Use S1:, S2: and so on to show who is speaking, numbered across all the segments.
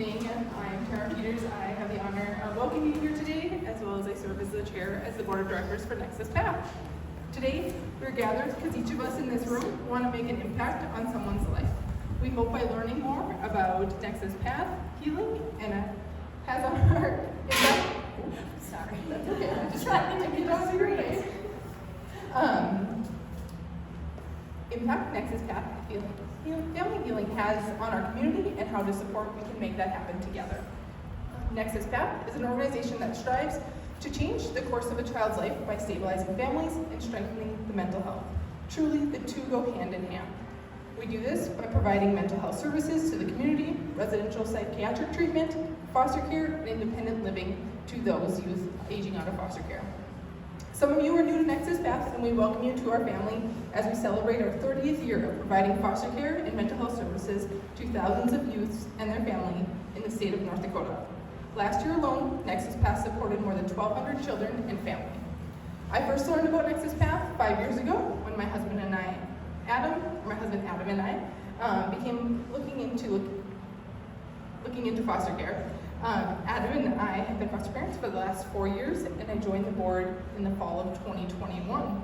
S1: evening. I'm Tara Peters. I have the honor of welcoming you here today, as well as I serve as the chair as the board of directors for Nexus Path. Today, we're gathered because each of us in this room want to make an impact on someone's life. We hope by learning more about Nexus Path Healing and has on our sorry, that's okay. I'm just trying to get on your way. Impact Nexus Path Family Healing has on our community and how to support we can make that happen together. Nexus Path is an organization that strives to change the course of a child's life by stabilizing families and strengthening the mental health. Truly, the two go hand in hand. We do this by providing mental health services to the community, residential psychiatric treatment, foster care, and independent living to those youth aging out of foster care. Some of you are new to Nexus Path, and we welcome you to our family as we celebrate our 30th year of providing foster care and mental health services to thousands of youths and their family in the state of North Dakota. Last year alone, Nexus Path supported more than 1,200 children and family. I first learned about Nexus Path 5 years ago when my husband Adam and I began looking into foster care. Adam and I have been foster parents for the last 4 years, and I joined the board in the fall of 2021.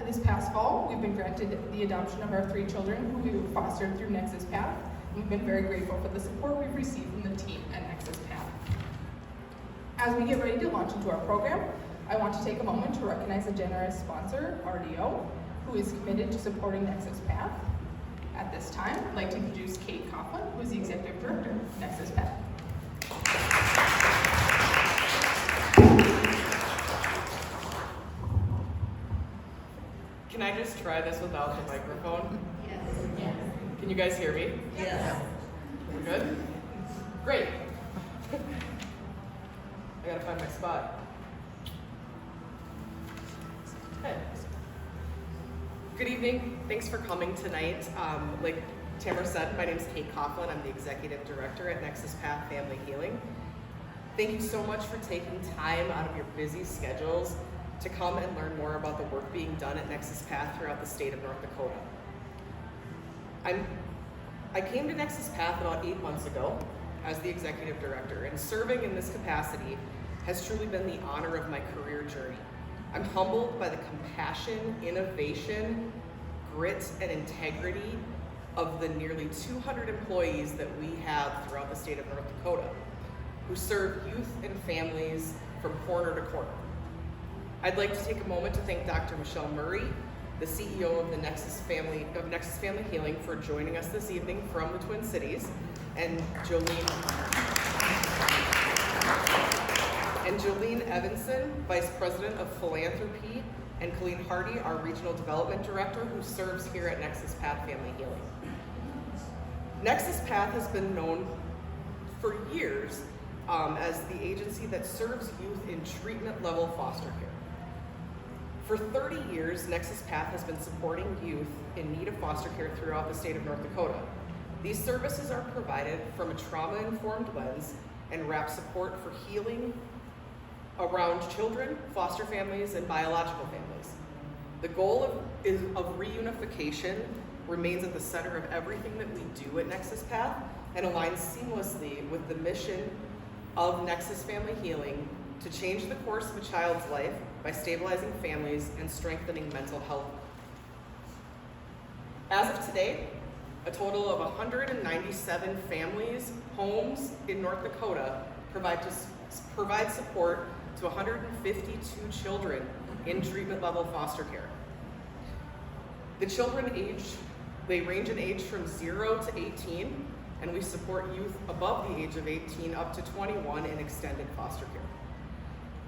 S1: This past fall, we've been granted the adoption of our 3 children who we fostered through Nexus Path. We've been very grateful for the support we've received from the team at Nexus Path. As we get ready to launch into our program, I want to take a moment to recognize a generous sponsor, RDO, who is committed to supporting Nexus Path. At this time, I'd like to introduce Kate Coughlin, who is the Executive Director of Nexus Path.
S2: Can I just try this without the microphone?
S1: Yes.
S2: Can you guys hear me?
S1: Yes.
S2: We're good? Great. I gotta find my spot. Hey. Good evening. Thanks for coming tonight. Like Tamara said, my name is Kate Coughlin. I'm the Executive Director at Nexus Path Family Healing. Thank you so much for taking time out of your busy schedules to come and learn more about the work being done at Nexus Path throughout the state of North Dakota. I came to Nexus Path about 8 months ago as the Executive Director, and serving in this capacity has truly been the honor of my career journey. I'm humbled by the compassion, innovation, grit, and integrity of the nearly 200 employees that we have throughout the state of North Dakota, who serve youth and families from corner to corner. I'd like to take a moment to thank Dr. Michelle Murray, the CEO of the Nexus Family Healing, for joining us this evening from the Twin Cities, and Jolene Evanson, Vice President of Philanthropy, and Colleen Hardy, our Regional Development Director, who serves here at Nexus Path Family Healing. Nexus Path has been known for years as the agency that serves youth in treatment-level foster care. For 30 years, Nexus Path has been supporting youth in need of foster care throughout the state of North Dakota. These services are provided from a trauma-informed lens and wrap support for healing around children, foster families, and biological families. The goal of reunification remains at the center of everything that we do at Nexus Path and aligns seamlessly with the mission of Nexus Family Healing to change the course of a child's life by stabilizing families and strengthening mental health. As of today, a total of 197 families, homes in North Dakota provide support to 152 children in treatment-level foster care. The children range in age from 0 to 18, and we support youth above the age of 18 up to 21 in extended foster care.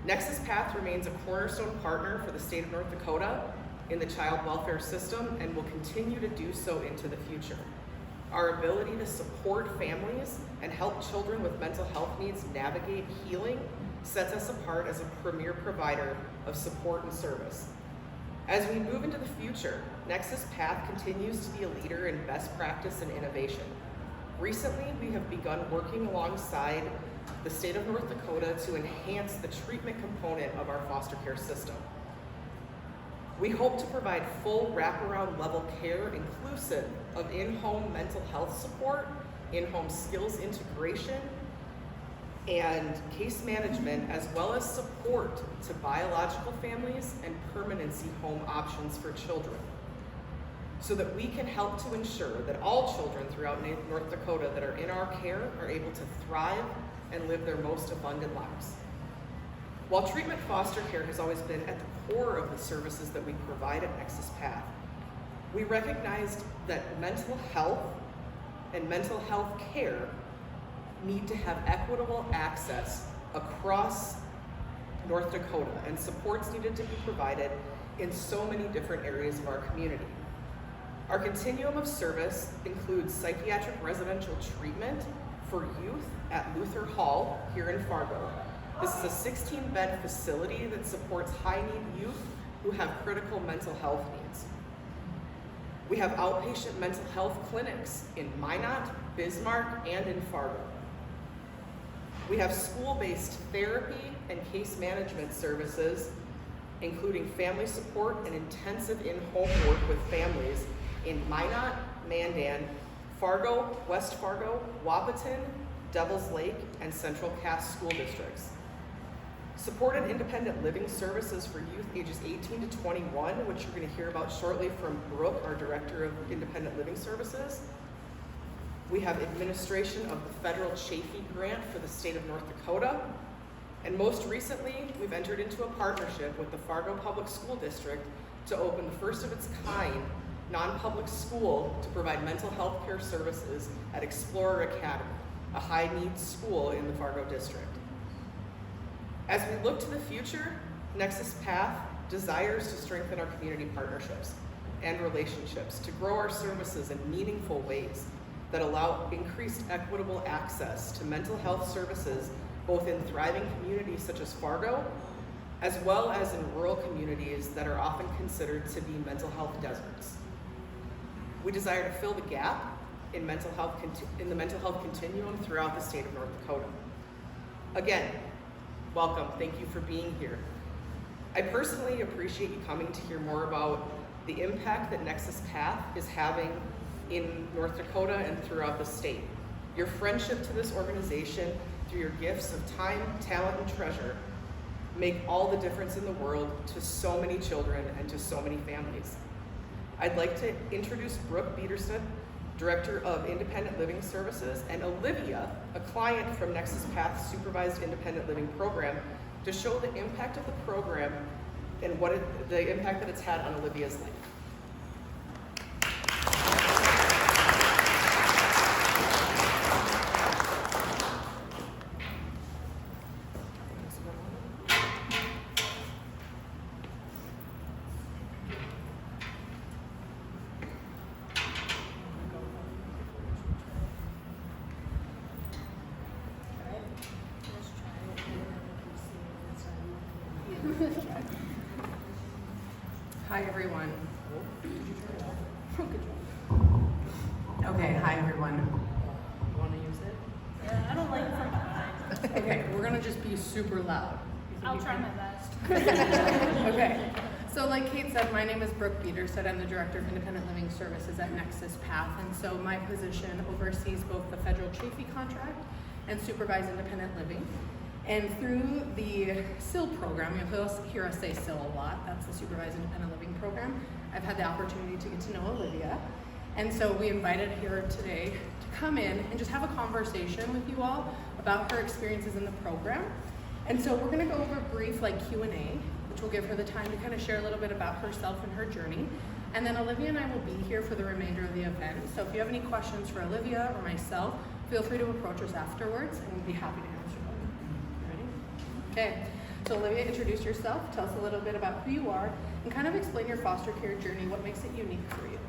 S2: Nexus Path remains a cornerstone partner for the state of North Dakota in the child welfare system and will continue to do so into the future. Our ability to support families and help children with mental health needs navigate healing sets us apart as a premier provider of support and service. As we move into the future, Nexus Path continues to be a leader in best practice and innovation. Recently, we have begun working alongside the state of North Dakota to enhance the treatment component of our foster care system. We hope to provide full wraparound level care inclusive of in-home mental health support in-home skills integration, and case management, as well as support to biological families and permanency home options for children, so that we can help to ensure that all children throughout North Dakota that are in our care are able to thrive and live their most abundant lives. While treatment foster care has always been at the core of the services that we provide at Nexus Path, we recognized that mental health and mental health care need to have equitable access across North Dakota, and supports needed to be provided in so many different areas of our community. Our continuum of service includes psychiatric residential treatment for youth at Luther Hall here in Fargo. This is a 16-bed facility that supports high-need youth who have critical mental health needs. We have outpatient mental health clinics in Minot, Bismarck, and in Fargo. We have school-based therapy and case management services, including family support and intensive in-home work with families in Minot, Mandan, Fargo, West Fargo, Wahpeton, Devils Lake, and Central Cass school districts. Supported independent living services for youth ages 18 to 21, which you're going to hear about shortly from Brooke, our Director of Independent Living Services. We have administration of the federal Chafee grant for the state of North Dakota. And most recently, we've entered into a partnership with the Fargo Public School District to open the first of its kind non-public school to provide mental health care services at Explorer Academy, a high-needs school in the Fargo district. As we look to the future, Nexus Path desires to strengthen our community partnerships and relationships to grow our services in meaningful ways that allow increased equitable access to mental health services, both in thriving communities such as Fargo, as well as in rural communities that are often considered to be mental health deserts. We desire to fill the gap in the mental health continuum throughout the state of North Dakota. Again, welcome, thank you for being here. I personally appreciate you coming to hear more about the impact that Nexus Path is having in North Dakota and throughout the state. Your friendship to this organization, through your gifts of time, talent, and treasure, make all the difference in the world to so many children and to so many families. I'd like to introduce Brooke Biederstedt, Director of Independent Living Services, and Olivia, a client from Nexus Path's Supervised Independent Living Program, to show the impact of the program and the impact that it's had on Olivia's life.
S3: Hi, everyone. Okay, hi, everyone.
S2: You want to use it?
S4: Yeah, I don't like it from behind.
S3: Okay, we're gonna just be super loud.
S4: I'll try my best.
S3: Okay, so like Kate said, my name is Brooke Biederstedt. I'm the Director of Independent Living Services at Nexus Path, and so my position oversees both the federal Chafee contract and supervised independent living. And through the SIL program, you'll hear us say SIL a lot, that's the Supervised Independent Living Program, I've had the opportunity to get to know Olivia. And so we invited her today to come in and just have a conversation with you all about her experiences in the program. And so we're gonna go over a brief Q&A, which will give her the time to kind of share a little bit about herself and her journey. And then Olivia and I will be here for the remainder of the event. So if you have any questions for Olivia or myself, feel free to approach us afterwards and we'll be happy to answer them. Ready? Okay, so Olivia, introduce yourself, tell us a little bit about who you are, and kind of explain your foster care journey, what makes it unique for you.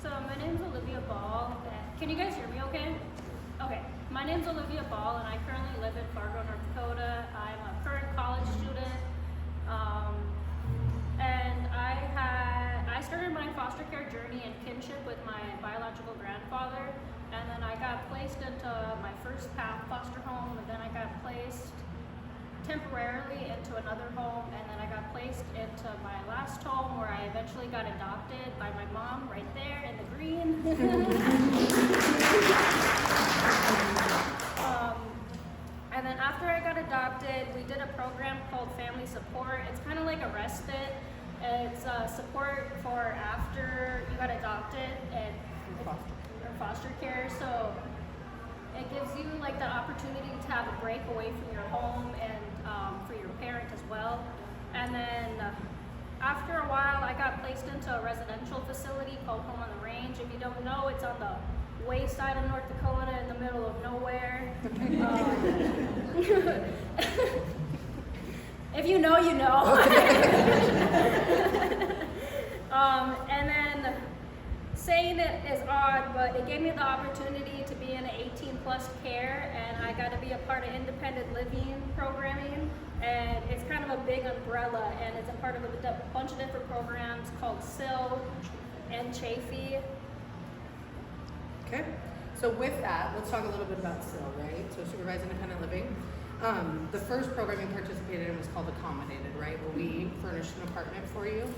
S4: So my name's Olivia Ball. Can you guys hear me okay? Okay. My name's Olivia Ball and I currently live in Fargo, North Dakota. I'm a current college student. And I started my foster care journey in kinship with my biological grandfather. And then I got placed into my first PATH foster home, and then I got placed temporarily into another home, and then I got placed into my last home where I eventually got adopted by my mom right there in the green. the support for after you got adopted and or foster care. So it gives you like the opportunity to have a break away from your home and for your parent as well. And then after a while, I got placed into a residential facility called Home on the Range. If you don't know, it's on the waste side of North Dakota in the middle of nowhere. If you know, you know. And then saying it is odd, but it gave me the opportunity to be in an 18+ care, and I got to be a part of independent living programming. And it's kind of a big umbrella, and it's a part of a bunch of different programs called SIL and Chafee.
S3: Okay, so with that, let's talk a little bit about SIL, right? So supervised independent living. The first program you participated in was called Accommodated, right? Where we furnished an apartment for you.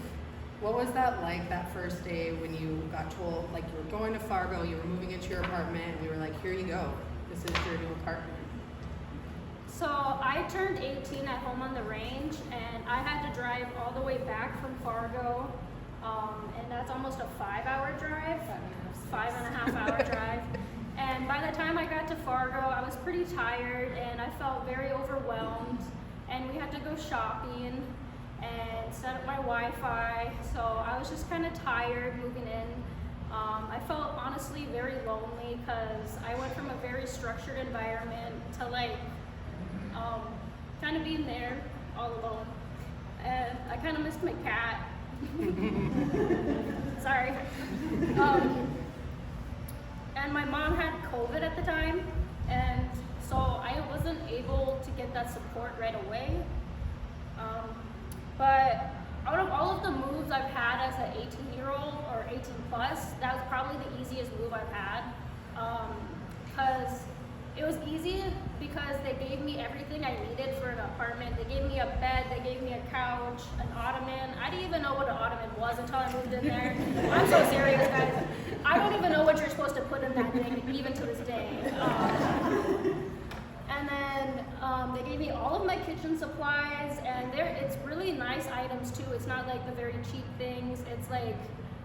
S3: What was that like that first day when you got told, like you were going to Fargo, you were moving into your apartment, and we were like, here you go, this is your new apartment?
S4: So I turned 18 at Home on the Range, and I had to drive all the way back from Fargo, and that's almost a 5-hour drive, 5.5-hour drive. And by the time I got to Fargo, I was pretty tired, and I felt very overwhelmed, and we had to go shopping and set up my Wi-Fi, so I was just kind of tired moving in. I felt honestly very lonely because I went from a very structured environment to like kind of being there all alone. And I kind of missed my cat. Sorry. And my mom had COVID at the time, and so I wasn't able to get that support right away. But out of all of the moves I've had as an 18-year-old or 18+, that was probably the easiest move I've had. Because it was easy because they gave me everything I needed for an apartment. They gave me a bed, they gave me a couch, an ottoman. I didn't even know what an ottoman was until I moved in there. I'm so serious, guys. I don't even know what you're supposed to put in that thing, even to this day. And then they gave me all of my kitchen supplies, and it's really nice items too. It's not like the very cheap things. It's like,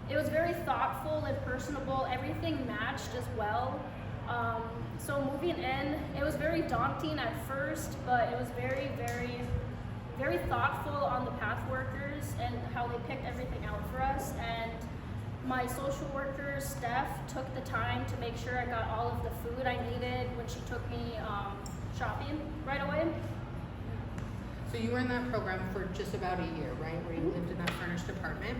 S4: it was very thoughtful and personable. Everything matched as well. So moving in, it was very daunting at first, but it was very, very, very thoughtful on the path workers and how they picked everything out for us. And my social worker, Steph, took the time to make sure I got all of the food I needed when she took me shopping right away.
S3: So you were in that program for just about a year, right? Where you lived in that furnished apartment.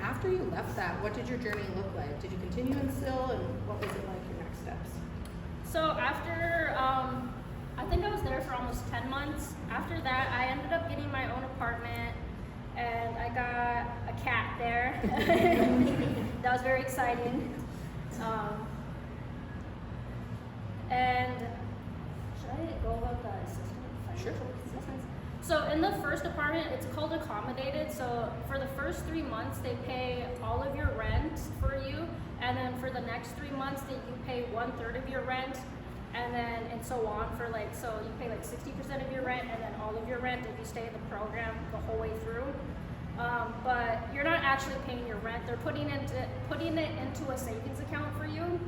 S3: After you left that, what did your journey look like? Did you continue in SIL, and what was it like, your next steps?
S4: So after, I think I was there for almost 10 months. After that, I ended up getting my own apartment, and I got a cat there. That was very exciting. And should I go about the financial assistance? So in the first apartment, it's called Accommodated. So for the first 3 months, they pay all of your rent for you. And then for the next 3 months, you pay 1/3 of your rent. And so on for like, so you pay like 60% of your rent and then all of your rent if you stay in the program the whole way through. But you're not actually paying your rent. They're putting it into a savings account for you.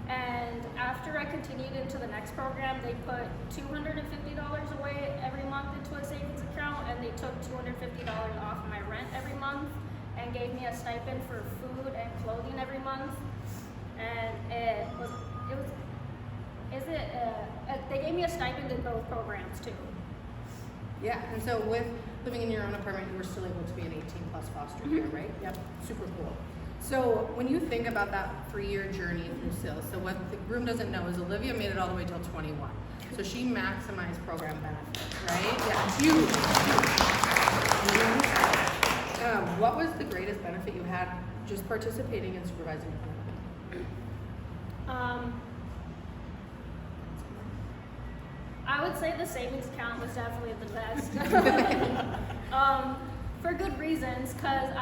S4: And after I continued into the next program, they put $250 away every month into a savings account, and they took $250 off my rent every month and gave me a stipend for food and clothing every month. And they gave me a stipend in both programs too.
S3: Yeah, and so with living in your own apartment, you were still able to be an 18+ foster care, right? Yep, super cool. So when you think about that 3-year journey through SIL, so what the room doesn't know is Olivia made it all the way till 21. So she maximized program benefits, right? Yeah, huge. What was the greatest benefit you had just participating in supervising independent living?
S4: I would say the savings account was definitely the best. For good reasons, because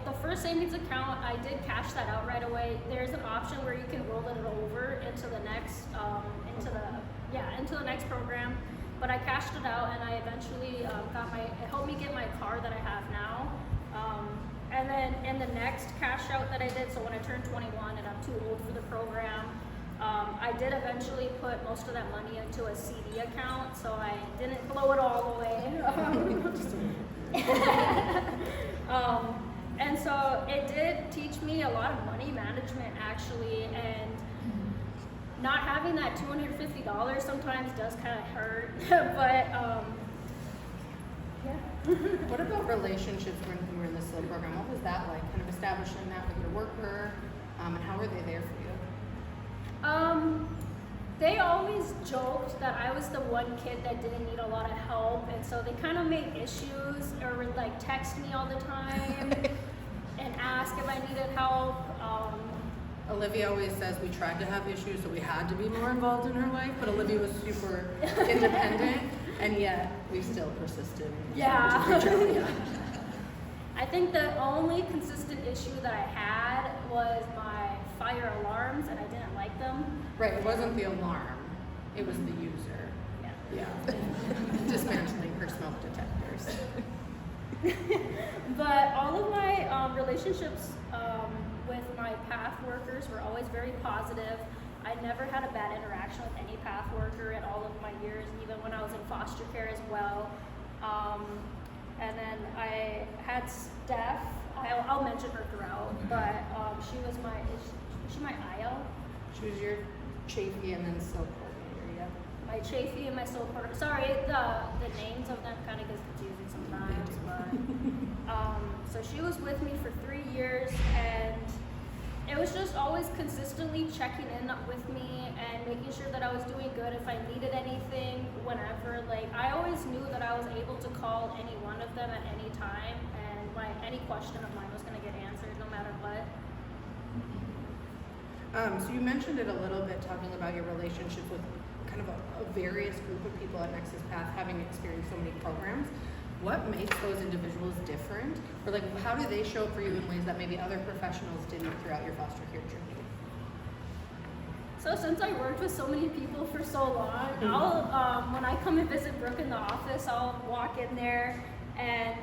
S4: the first savings account, I did cash that out right away. There's an option where you can roll it over into the next, into the next program. But I cashed it out, and I eventually it helped me get my car that I have now. And then in the next cash out that I did, so when I turned 21 and I'm too old for the program, I did eventually put most of that money into a CD account, so I didn't blow it all away. And so it did teach me a lot of money management actually, and not having that $250 sometimes does kind of hurt, but yeah.
S3: What about relationships when you were in the SIL program? What was that like, kind of establishing that with your worker, and how were they there for you?
S4: They always joked that I was the one kid that didn't need a lot of help, and so they kind of made issues or would like text me all the time and ask if I needed help.
S3: Olivia always says we tried to have issues, so we had to be more involved in her life, but Olivia was super independent, and yet we still persisted.
S4: Yeah. I think the only consistent issue that I had was my fire alarms, and I didn't like them.
S3: Right, it wasn't the alarm, it was the user.
S4: Yeah.
S3: Dismantling her smoke detectors.
S4: But all of my relationships with my path workers were always very positive. I never had a bad interaction with any path worker in all of my years, even when I was in foster care as well. And then I had Steph. I'll mention her throughout, but she was my, is she my IO?
S3: She was your Chafee and then SIL coordinator, yeah.
S4: My Chafee and my SIL coordinator. Sorry, the names of them kind of gets confusing sometimes, but so she was with me for 3 years, and it was just always consistently checking in with me and making sure that I was doing good if I needed anything, whenever. Like, I always knew that I was able to call any one of them at any time, and any question of mine was going to get answered no matter what.
S3: So you mentioned it a little bit, talking about your relationship with kind of a various group of people at Nexus Path, having experienced so many programs. What makes those individuals different? Or like, how do they show up for you in ways that maybe other professionals didn't throughout your foster care journey?
S4: So since I worked with so many people for so long, I'll, when I come and visit Brooke in the office, I'll walk in there and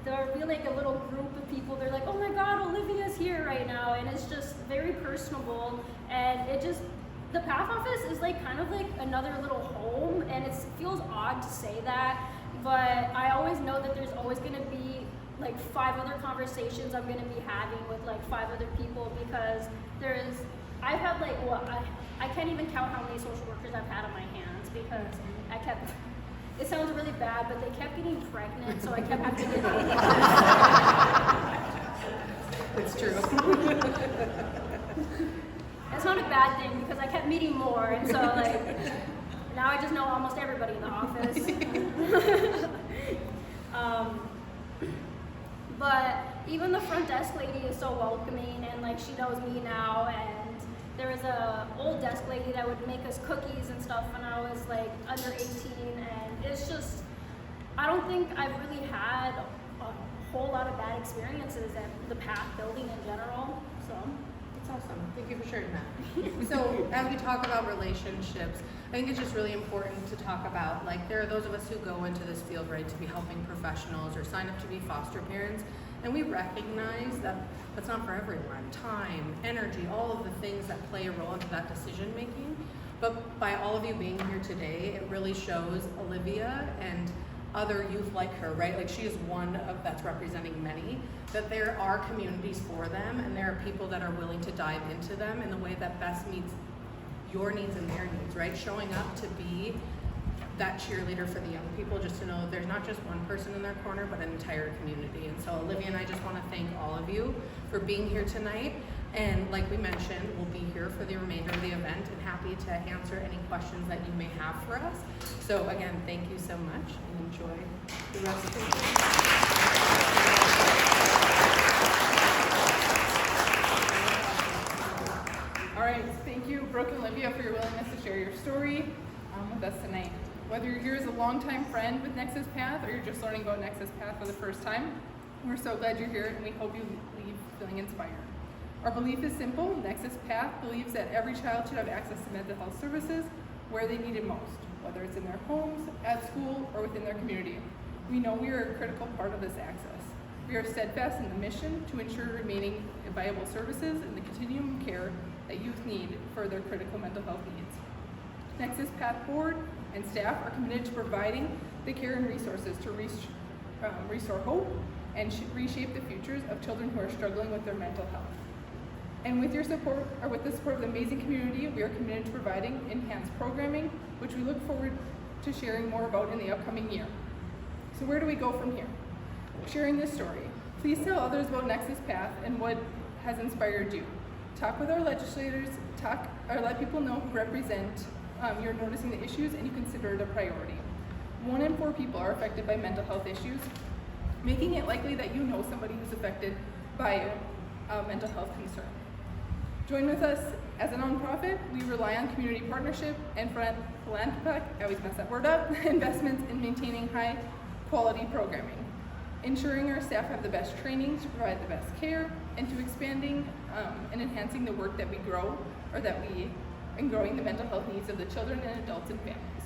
S4: there'll be like a little group of people. They're like, oh my God, Olivia's here right now. And it's just very personable. And it just, the PATH office is like kind of like another little home. And it feels odd to say that, but I always know that there's always gonna be like 5 other conversations I'm gonna be having with like 5 other people, because I've had like, I can't even count how many social workers I've had on my hands, because it sounds really bad, but they kept getting pregnant, so I kept having to get
S3: It's true.
S4: It's not a bad thing, because I kept meeting more, and so like, now I just know almost everybody in the office. But even the front desk lady is so welcoming, and like she knows me now, and there was a old desk lady that would make us cookies and stuff when I was like under 18, and it's just, I don't think I've really had a whole lot of bad experiences at the PATH building in general, so.
S3: That's awesome. Thank you for sharing that. So as we talk about relationships, I think it's just really important to talk about, like, there are those of us who go into this field, right, to be helping professionals or sign up to be foster parents, and we recognize that that's not for everyone. Time, energy, all of the things that play a role into that decision making. But by all of you being here today, it really shows Olivia and other youth like her, right? Like, she is one of that's representing many, that there are communities for them, and there are people that are willing to dive into them in the way that best meets your needs and their needs, right? Showing up to be that cheerleader for the young people, just to know that there's not just one person in their corner, but an entire community. And so Olivia and I just want to thank all of you for being here tonight. And like we mentioned, we'll be here for the remainder of the event and happy to answer any questions that you may have for us. So again, thank you so much, and enjoy the rest of the day.
S1: All right, thank you, Brooke and Olivia, for your willingness to share your story with us tonight. Whether you're here as a longtime friend with Nexus Path or you're just learning about Nexus Path for the first time, we're so glad you're here, and we hope you leave feeling inspired. Our belief is simple. Nexus Path believes that every child should have access to mental health services where they need it most, whether it's in their homes, at school, or within their community. We know we are a critical part of this access. We are steadfast in the mission to ensure remaining viable services in the continuum of care that youth need for their critical mental health needs. Nexus Path Board and staff are committed to providing the care and resources to restore hope and reshape the futures of children who are struggling with their mental health. And with your support, or with the support of the amazing community, we are committed to providing enhanced programming, which we look forward to sharing more about in the upcoming year. So where do we go from here? Sharing this story. Please tell others about Nexus Path and what has inspired you. Talk with our legislators, or let people know who represent you're noticing the issues and you consider it a priority. 1 in 4 people are affected by mental health issues, making it likely that you know somebody who's affected by a mental health concern. Join with us as a nonprofit. We rely on community partnership and philanthropic, I always mess that word up, investments in maintaining high quality programming, ensuring our staff have the best training to provide the best care, and to expanding and enhancing the work that we grow, and growing the mental health needs of the children and adults and families.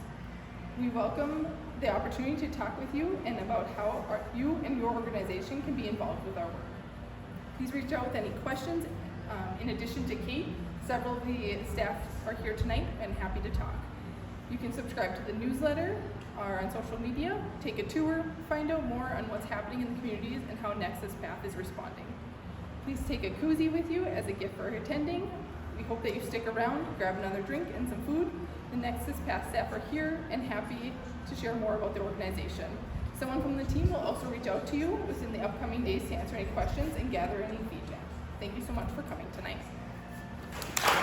S1: We welcome the opportunity to talk with you and about how you and your organization can be involved with our work. Please reach out with any questions. In addition to Kate, several of the staff are here tonight and happy to talk. You can subscribe to the newsletter or on social media, take a tour, find out more on what's happening in the communities and how Nexus Path is responding. Please take a koozie with you as a gift for attending. We hope that you stick around, grab another drink and some food. The Nexus Path staff are here and happy to share more about the organization. Someone from the team will also reach out to you within the upcoming days to answer any questions and gather any feedback. Thank you so much for coming tonight.